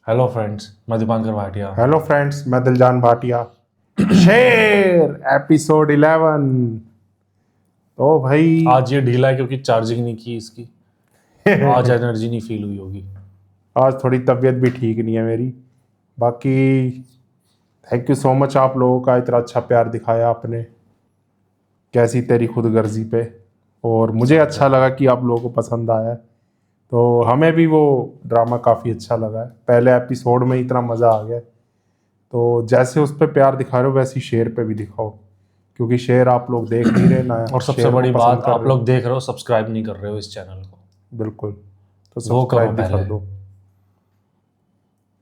Hello friends, मैं Dipankar Bhatia. Hello friends, मैं दिलजान भाटिया। शेर एपिसोड 11। तो भाई आज ये ढीला है क्योंकि चार्जिंग नहीं की इसकी। आज एनर्जी नहीं फील हुई होगी। आज थोड़ी तबीयत भी ठीक नहीं है मेरी। बाकी थैंक यू सो मच, आप लोगों का इतना अच्छा प्यार दिखाया आपने। कैसी तेरी खुदगर्जी पे। और मुझे अच्छा लगा कि आप लोगों को पसंद आया है। तो हमें भी वो ड्रामा काफ़ी अच्छा लगा है। पहले एपिसोड में इतना मज़ा आ गया। तो जैसे उस पर प्यार दिखा रहे हो वैसे ही शेर पे भी दिखाओ, क्योंकि शेर आप लोग देख नहीं रहे ना। और सबसे शेर को बड़ी पसंद बात, कर आप रहे हो। लोग देख रहे हो, सब्सक्राइब नहीं कर रहे हो इस चैनल को। बिल्कुल। तो वो करो सब्सक्राइब भी कर पहले। दो।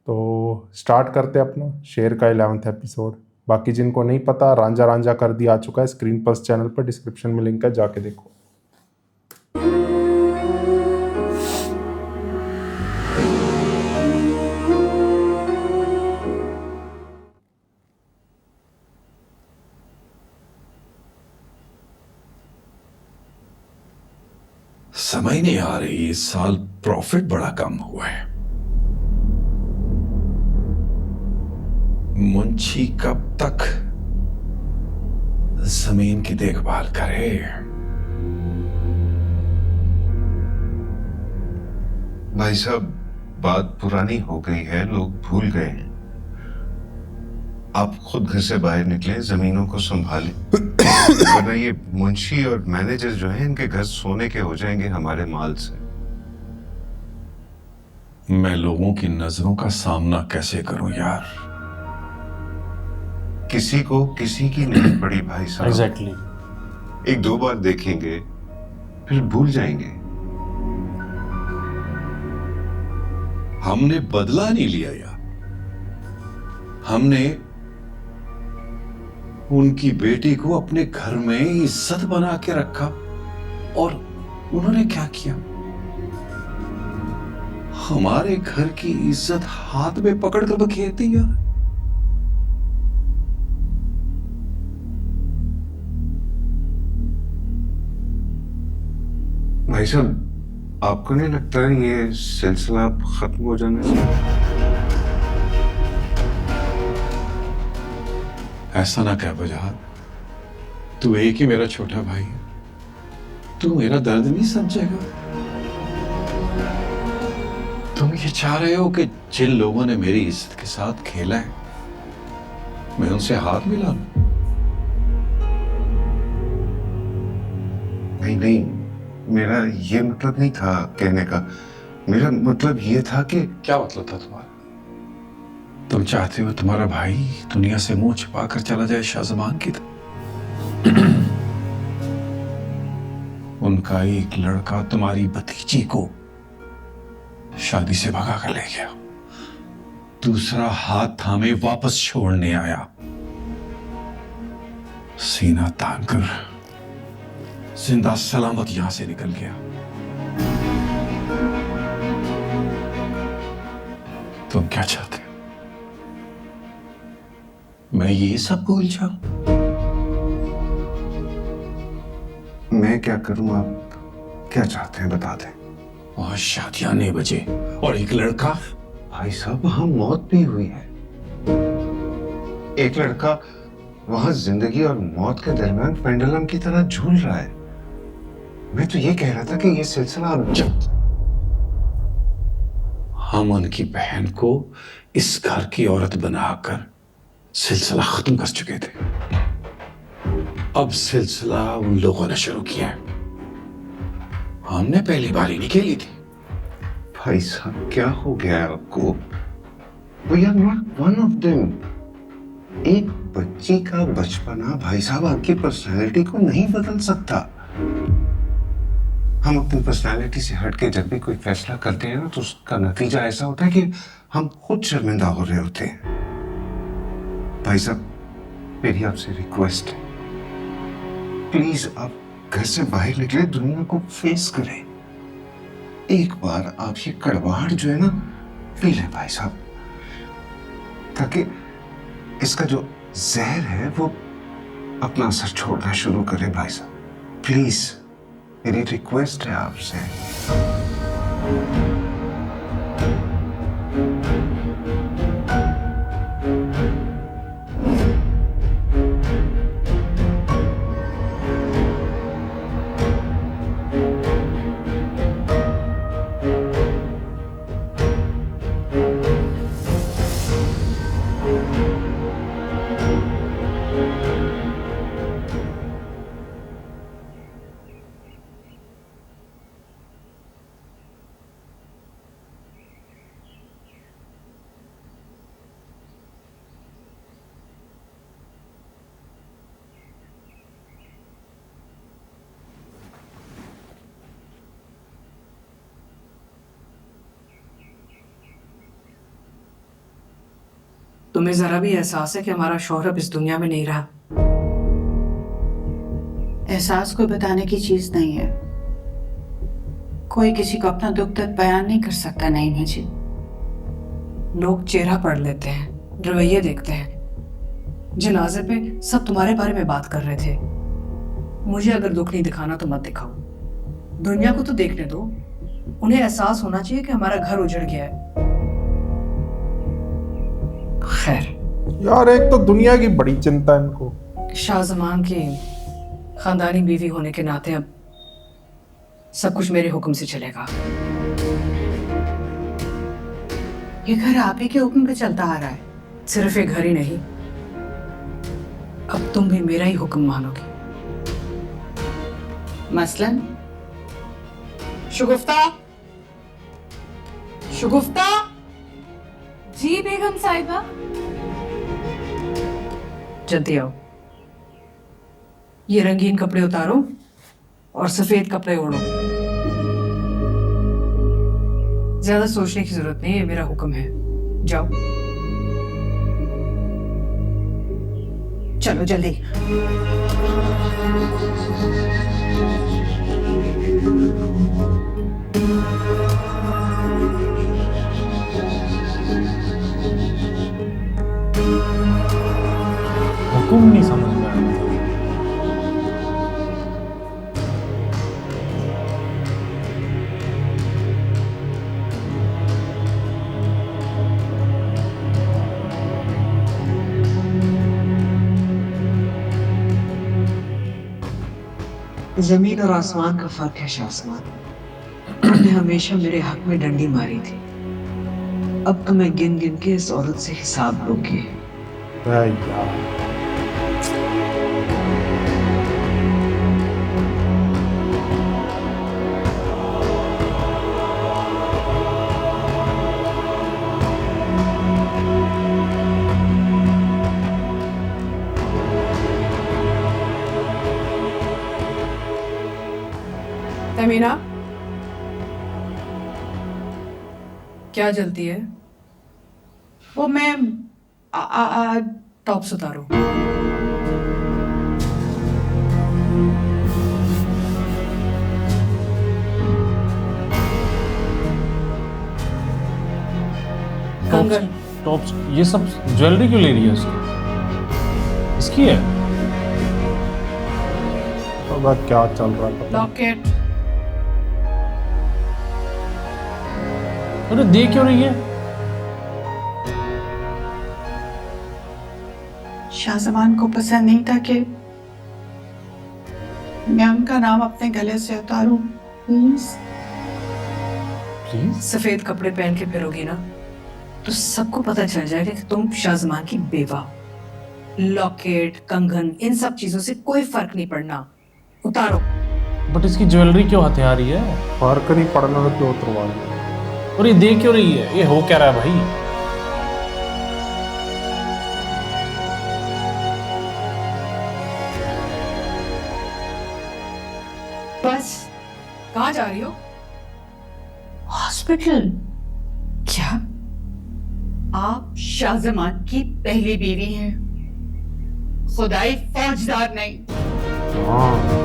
तो स्टार्ट करते हैं अपना शेर का 11th एपिसोड। बाकी जिनको नहीं पता, रांझा रांझा कर दिया आ चुका है स्क्रीन पर, चैनल पर डिस्क्रिप्शन में लिंक है, जाके देखो। समझ नहीं आ रही इस साल प्रॉफिट बड़ा कम हुआ है। मुंशी कब तक जमीन की देखभाल करे। भाई साहब, बात पुरानी हो गई है, लोग भूल गए हैं। आप खुद घर से बाहर निकले, जमीनों को संभालें, वरना ये मुंशी और मैनेजर जो हैं, इनके घर सोने के हो जाएंगे हमारे माल से। मैं लोगों की नजरों का सामना कैसे करूं यार। किसी को किसी की नहीं पड़ी भाई साहब। एग्जैक्टली। एक दो बार देखेंगे फिर भूल जाएंगे। हमने बदला नहीं लिया यार। हमने उनकी बेटी को अपने घर में इज्जत बना के रखा, और उन्होंने क्या किया, हमारे घर की इज्जत हाथ में पकड़कर बखेर दी यार। भाई साहब, आपको नहीं लगता है ये सिलसिला अब खत्म हो जाना चाहिए? ऐसा ना कह बजहार, तू एक ही मेरा छोटा भाई है। तू मेरा दर्द नहीं समझेगा। तुम ये चाह रहे हो कि जिन लोगों ने मेरी इज्जत के साथ खेला है, मैं उनसे हाथ मिला लूं? नहीं नहीं, मेरा ये मतलब नहीं था कहने का। मेरा मतलब ये था कि क्या मतलब था तुम्हारा? तुम चाहते हो तुम्हारा भाई दुनिया से मुंह छिपाकर चला जाए शाहजमान की तरह? उनका एक लड़का तुम्हारी भतीजी को शादी से भगा कर ले गया, दूसरा हाथ थामे वापस छोड़ने आया, सीना तान कर जिंदा सलामत यहां से निकल गया। तुम क्या चाहते हो? मैं ये सब भूल जाऊं? मैं क्या करूं, आप क्या चाहते हैं बता दें। और शादियां 9 बजे और एक लड़का। भाई साहब, वहां मौत भी हुई है। एक लड़का वहां जिंदगी और मौत के दरमियान पेंडुलम की तरह झूल रहा है। मैं तो ये कह रहा था कि ये सिलसिला अब हम उनकी बहन को इस घर की औरत बनाकर सिलसिला खत्म कर चुके थे। अब सिलसिला उन लोगों ने शुरू किया है। हमने पहली बारी नहीं खेली थी। भाई साहब, क्या हो गया है आपको? We are not one of them. एक बच्ची का बचपना भाई साहब आपकी पर्सनैलिटी को नहीं बदल सकता। हम अपनी पर्सनैलिटी से हटके जब भी कोई फैसला करते हैं ना, तो उसका नतीजा ऐसा होता है कि हम खुद शर्मिंदा हो रहे होते हैं। भाई साहब, मेरी आपसे रिक्वेस्ट है, प्लीज आप घर से बाहर निकले, दुनिया को फेस करें। एक बार आप ये कड़वाहट जो है ना पी लें भाई साहब, ताकि इसका जो जहर है वो अपना असर छोड़ना शुरू करे। भाई साहब प्लीज, मेरी रिक्वेस्ट है आपसे। तुम्हें जरा भी एहसास है कि हमारा शौहर अब इस दुनिया में नहीं रहा? एहसास कोई बताने की चीज नहीं है। कोई किसी को अपना दुख दर्द बयान नहीं कर सकता। नहीं है जी। लोग चेहरा पढ़ लेते हैं, रवैये देखते हैं। जनाजे पे सब तुम्हारे बारे में बात कर रहे थे। मुझे अगर दुख नहीं दिखाना तो मत दिखाओ। दुनिया को तो देखने दो। उन्हें एहसास होना चाहिए कि हमारा घर उजड़ गया है। खैर, यार एक तो दुनिया की बड़ी चिंता है इनको। शाहजमान की खानदानी बीवी होने के नाते अब सब कुछ मेरे हुक्म से चलेगा। ये घर आप ही के हुक्म पे चलता आ रहा है। सिर्फ ये घर ही नहीं, अब तुम भी मेरा ही हुक्म मानोगी। मसलन शुगुफ्ता, शुगुफ्ता। जी बेगम साहिबा। जल्दी आओ। ये रंगीन कपड़े उतारो और सफेद कपड़े ओढ़ो। ज्यादा सोचने की जरूरत नहीं है, मेरा हुक्म है। जाओ। चलो जल्दी। हुक्म नहीं समझ में आया। जमीन और आसमान का फर्क है शाहजमान। तुमने हमेशा मेरे हक में डंडी मारी थी। अब तुम्हें गिन गिन के इस औरत से हिसाब लोगे। यार तमीना, क्या जल्दी है? वो मैं टॉप्स उतारो। कंगन। टॉप्स, ये सब ज्वेलरी क्यों ले रही है उसकी? इसकी है? पता क्या चल रहा है, पता लॉकेट। अरे दे क्यों रही है? शाहजमान को पसंद नहीं था कि मैं उनका नाम अपने गले से उतारूं। प्लीज। प्लीज। सफेद कपड़े पहन के फिरोगी ना तो सबको पता चल जाएगा कि तुम शाहजमान की बेवा। लॉकेट, कंगन, इन सब चीजों से कोई फर्क नहीं पड़ना। उतारो। बट इसकी ज्वेलरी क्यों हथिया रही है? फर्क नहीं पड़ना तो क्यों उतरवा रही है? और ये दे क्यों रही है? ये हो क्या रहा है भाई? बस, कहाँ जा रही हो? हॉस्पिटल। क्या? आप शाहजमान की पहली बीवी हैं, खुदाई फौजदार नहीं। हाँ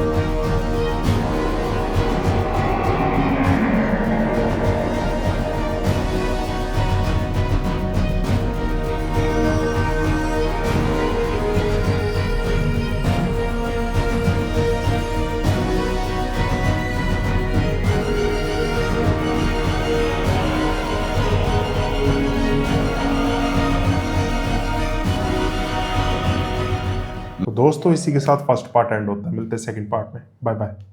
तो दोस्तों इसी के साथ फर्स्ट पार्ट एंड होता है। मिलते हैं सेकंड पार्ट में। Bye bye.